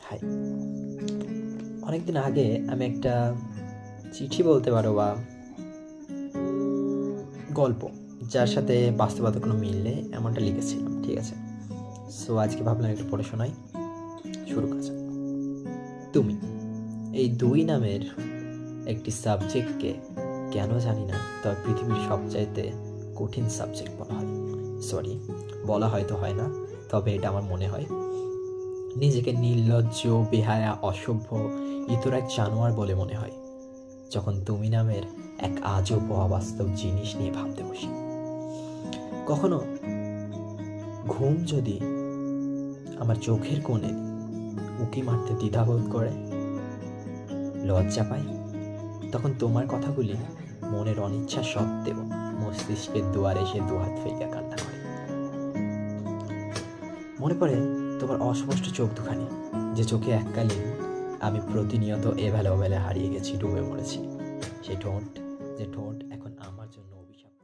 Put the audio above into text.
খাই। অনেকদিন আগে আমি একটা চিঠি বলতে পারো বা গল্প, যার সাথে বাস্তবতা কোনো মিল নেই এমনটা লিখেছিলাম, ঠিক আছে? সো আজকে ভাবলাম একটু পড়ে শোনাই। শুরু করা যাক। তুমি, এই দুই নামের একটি সাবজেক্টকে কেন জানি না, তবে পৃথিবীর সবচাইতে কঠিন সাবজেক্ট বলা হয়। সরি, বলা হয়তো হয় না, তবে এটা আমার মনে হয়। নিজেকে নির্লজ্জ, বেহায়া, অসভ্য, ইতর এক জানোয়ার বলে মনে হয় যখন তুমি নামের এক আজব ও অবাস্তব জিনিস নিয়ে ভাবতে বসি। কখনো ঘুম যদি আমার চোখের কোণে উঁকি মারতে দ্বিধাবোধ করে, লজ্জা পাই, তখন তোমার কথাগুলি মনের অনিচ্ছা সত্ত্বেও মস্তিষ্কের দুয়ারে এসে দুহাত ফেলে কান্না করে। মনে পড়ে তোমার অস্পষ্ট চোখ দুখানি, যে চোখে এককালীন আমি প্রতিনিয়ত এবেলা ওবেলা হারিয়ে গেছি, ডুবে মরেছি। সেই ঠোঁট, যে ঠোঁট এখন আমার জন্য অভিশাপ।